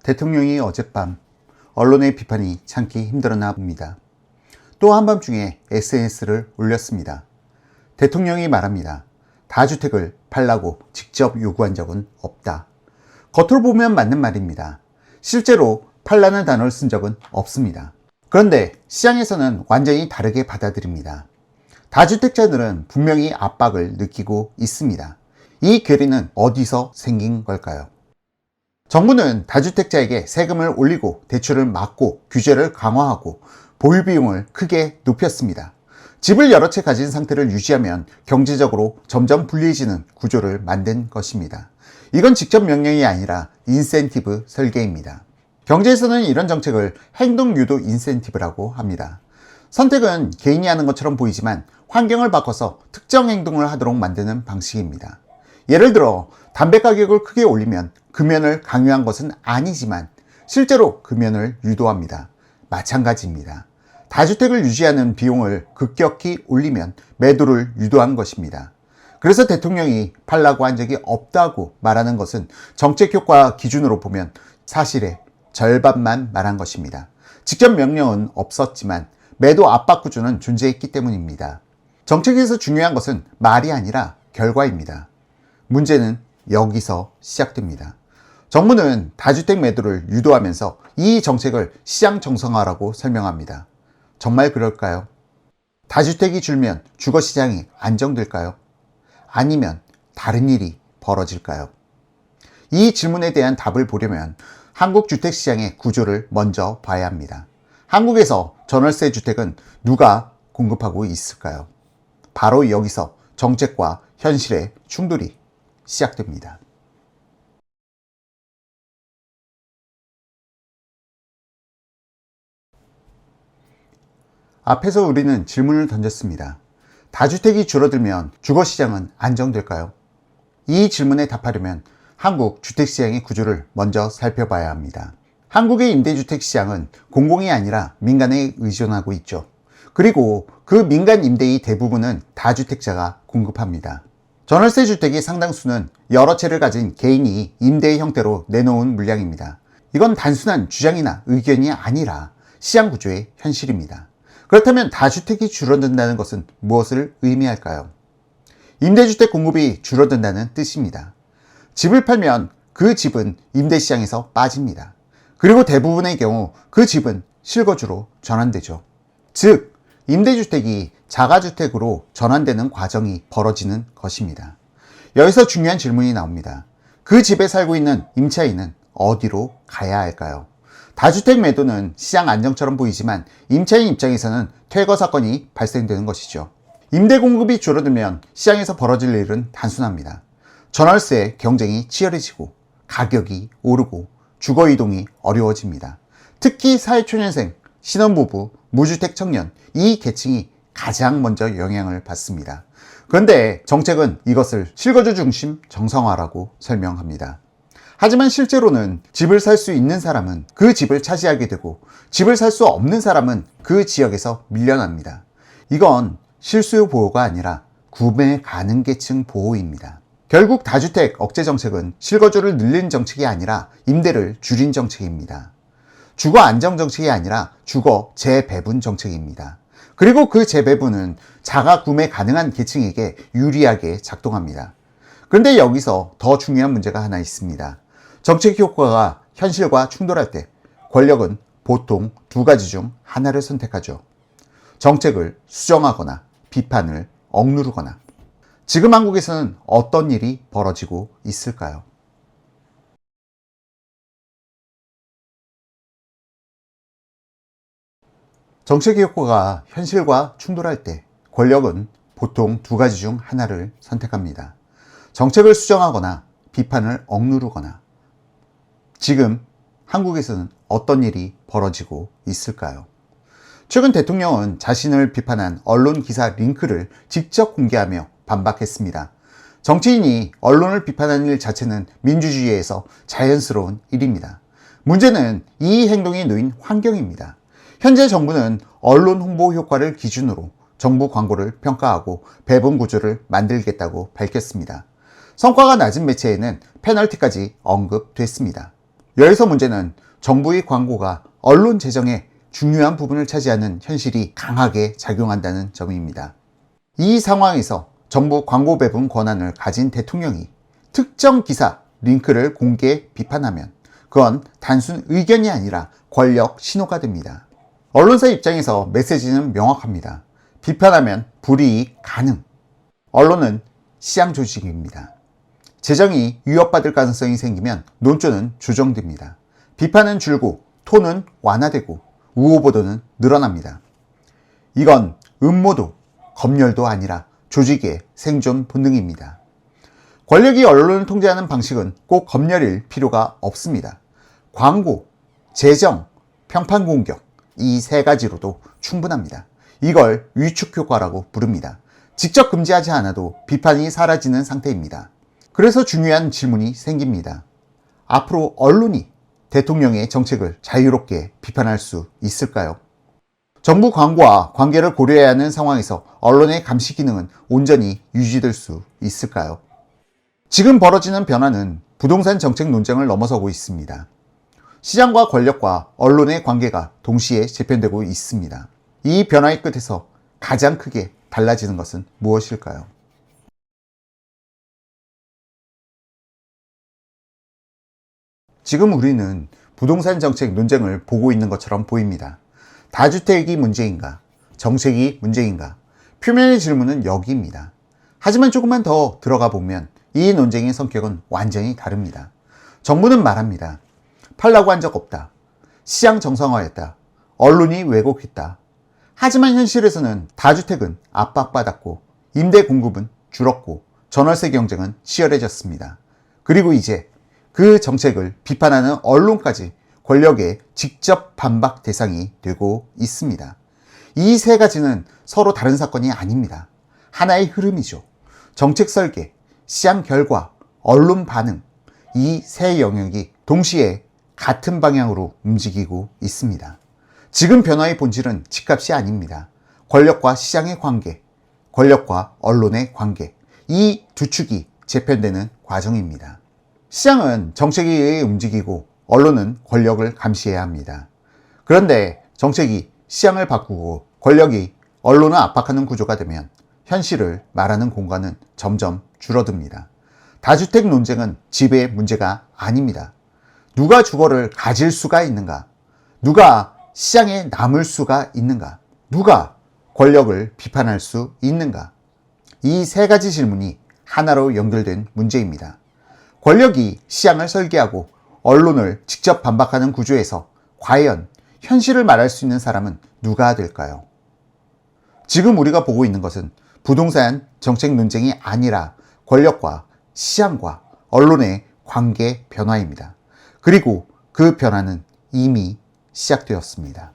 대통령이 어젯밤 언론의 비판이 참기 힘들었나 봅니다. 또 한밤중에 SNS를 올렸습니다. 대통령이 말합니다. 다주택을 팔라고 직접 요구한 적은 없다. 겉으로 보면 맞는 말입니다. 실제로 팔라는 단어를 쓴 적은 없습니다. 그런데 시장에서는 완전히 다르게 받아들입니다. 다주택자들은 분명히 압박을 느끼고 있습니다. 이 괴리는 어디서 생긴 걸까요? 정부는 다주택자에게 세금을 올리고 대출을 막고 규제를 강화하고 보유 비용을 크게 높였습니다. 집을 여러 채 가진 상태를 유지하면 경제적으로 점점 불리해지는 구조를 만든 것입니다. 이건 직접 명령이 아니라 인센티브 설계입니다. 경제에서는 이런 정책을 행동 유도 인센티브라고 합니다. 선택은 개인이 하는 것처럼 보이지만 환경을 바꿔서 특정 행동을 하도록 만드는 방식입니다. 예를 들어 담배 가격을 크게 올리면 금연을 강요한 것은 아니지만 실제로 금연을 유도합니다. 마찬가지입니다. 다주택을 유지하는 비용을 급격히 올리면 매도를 유도한 것입니다. 그래서 대통령이 팔라고 한 적이 없다고 말하는 것은 정책 효과 기준으로 보면 사실의 절반만 말한 것입니다. 직접 명령은 없었지만 매도 압박 구조는 존재했기 때문입니다. 정책에서 중요한 것은 말이 아니라 결과입니다. 문제는 여기서 시작됩니다. 정부는 다주택 매도를 유도하면서 이 정책을 시장 정상화라고 설명합니다. 정말 그럴까요? 다주택이 줄면 주거시장이 안정될까요? 아니면 다른 일이 벌어질까요? 이 질문에 대한 답을 보려면 한국 주택시장의 구조를 먼저 봐야 합니다. 한국에서 전월세 주택은 누가 공급하고 있을까요? 바로 여기서 정책과 현실의 충돌이 시작됩니다. 앞에서 우리는 질문을 던졌습니다. 다주택이 줄어들면 주거시장은 안정될까요? 이 질문에 답하려면 한국 주택시장의 구조를 먼저 살펴봐야 합니다. 한국의 임대주택 시장은 공공이 아니라 민간에 의존하고 있죠. 그리고 그 민간 임대의 대부분은 다주택자가 공급합니다. 전월세 주택의 상당수는 여러 채를 가진 개인이 임대 형태로 내놓은 물량입니다. 이건 단순한 주장이나 의견이 아니라 시장 구조의 현실입니다. 그렇다면 다주택이 줄어든다는 것은 무엇을 의미할까요? 임대주택 공급이 줄어든다는 뜻입니다. 집을 팔면 그 집은 임대시장에서 빠집니다. 그리고 대부분의 경우 그 집은 실거주로 전환되죠. 즉, 임대주택이 자가주택으로 전환되는 과정이 벌어지는 것입니다. 여기서 중요한 질문이 나옵니다. 그 집에 살고 있는 임차인은 어디로 가야 할까요? 다주택 매도는 시장 안정처럼 보이지만 임차인 입장에서는 퇴거 사건이 발생되는 것이죠. 임대 공급이 줄어들면 시장에서 벌어질 일은 단순합니다. 전월세 경쟁이 치열해지고 가격이 오르고 주거 이동이 어려워집니다. 특히 사회초년생, 신혼부부, 무주택 청년, 이 계층이 가장 먼저 영향을 받습니다. 그런데 정책은 이것을 실거주 중심 정상화라고 설명합니다. 하지만 실제로는 집을 살 수 있는 사람은 그 집을 차지하게 되고 집을 살 수 없는 사람은 그 지역에서 밀려납니다. 이건 실수요 보호가 아니라 구매 가능 계층 보호입니다. 결국 다주택 억제 정책은 실거주를 늘린 정책이 아니라 임대를 줄인 정책입니다. 주거 안정 정책이 아니라 주거 재배분 정책입니다. 그리고 그 재배분은 자가 구매 가능한 계층에게 유리하게 작동합니다. 그런데 여기서 더 중요한 문제가 하나 있습니다. 정책 효과가 현실과 충돌할 때 권력은 보통 두 가지 중 하나를 선택하죠. 정책을 수정하거나 비판을 억누르거나. 지금 한국에서는 어떤 일이 벌어지고 있을까요? 정책의 효과가 현실과 충돌할 때 권력은 보통 두 가지 중 하나를 선택합니다. 정책을 수정하거나 비판을 억누르거나. 지금 한국에서는 어떤 일이 벌어지고 있을까요? 최근 대통령은 자신을 비판한 언론 기사 링크를 직접 공개하며 반박했습니다. 정치인이 언론을 비판하는 일 자체는 민주주의에서 자연스러운 일입니다. 문제는 이 행동이 놓인 환경입니다. 현재 정부는 언론 홍보 효과를 기준으로 정부 광고를 평가하고 배분 구조를 만들겠다고 밝혔습니다. 성과가 낮은 매체에는 페널티까지 언급됐습니다. 여기서 문제는 정부의 광고가 언론 재정의 중요한 부분을 차지하는 현실이 강하게 작용한다는 점입니다. 이 상황에서 정부 광고 배분 권한을 가진 대통령이 특정 기사, 링크를 공개 비판하면 그건 단순 의견이 아니라 권력 신호가 됩니다. 언론사 입장에서 메시지는 명확합니다. 비판하면 불이익 가능. 언론은 시장 조직입니다. 재정이 위협받을 가능성이 생기면 논조는 조정됩니다. 비판은 줄고 톤은 완화되고 우호 보도는 늘어납니다. 이건 음모도 검열도 아니라 조직의 생존 본능입니다. 권력이 언론을 통제하는 방식은 꼭 검열일 필요가 없습니다. 광고, 재정, 평판 공격 이 세 가지로도 충분합니다. 이걸 위축 효과라고 부릅니다. 직접 금지하지 않아도 비판이 사라지는 상태입니다. 그래서 중요한 질문이 생깁니다. 앞으로 언론이 대통령의 정책을 자유롭게 비판할 수 있을까요? 정부 광고와 관계를 고려해야 하는 상황에서 언론의 감시 기능은 온전히 유지될 수 있을까요? 지금 벌어지는 변화는 부동산 정책 논쟁을 넘어서고 있습니다. 시장과 권력과 언론의 관계가 동시에 재편되고 있습니다. 이 변화의 끝에서 가장 크게 달라지는 것은 무엇일까요? 지금 우리는 부동산 정책 논쟁을 보고 있는 것처럼 보입니다. 다주택이 문제인가? 정책이 문제인가? 표면의 질문은 여기입니다. 하지만 조금만 더 들어가 보면 이 논쟁의 성격은 완전히 다릅니다. 정부는 말합니다. 팔라고 한 적 없다. 시장 정상화했다. 언론이 왜곡했다. 하지만 현실에서는 다주택은 압박받았고 임대 공급은 줄었고 전월세 경쟁은 치열해졌습니다. 그리고 이제 그 정책을 비판하는 언론까지 권력의 직접 반박 대상이 되고 있습니다. 이 세 가지는 서로 다른 사건이 아닙니다. 하나의 흐름이죠. 정책 설계, 시장 결과, 언론 반응, 이 세 영역이 동시에 같은 방향으로 움직이고 있습니다. 지금 변화의 본질은 집값이 아닙니다. 권력과 시장의 관계, 권력과 언론의 관계, 이 두 축이 재편되는 과정입니다. 시장은 정책에 의해 움직이고 언론은 권력을 감시해야 합니다. 그런데 정책이 시장을 바꾸고 권력이 언론을 압박하는 구조가 되면 현실을 말하는 공간은 점점 줄어듭니다. 다주택 논쟁은 집의 문제가 아닙니다. 누가 주거를 가질 수가 있는가? 누가 시장에 남을 수가 있는가? 누가 권력을 비판할 수 있는가? 이 세 가지 질문이 하나로 연결된 문제입니다. 권력이 시장을 설계하고 언론을 직접 반박하는 구조에서 과연 현실을 말할 수 있는 사람은 누가 될까요? 지금 우리가 보고 있는 것은 부동산 정책 논쟁이 아니라 권력과 시장과 언론의 관계 변화입니다. 그리고 그 변화는 이미 시작되었습니다.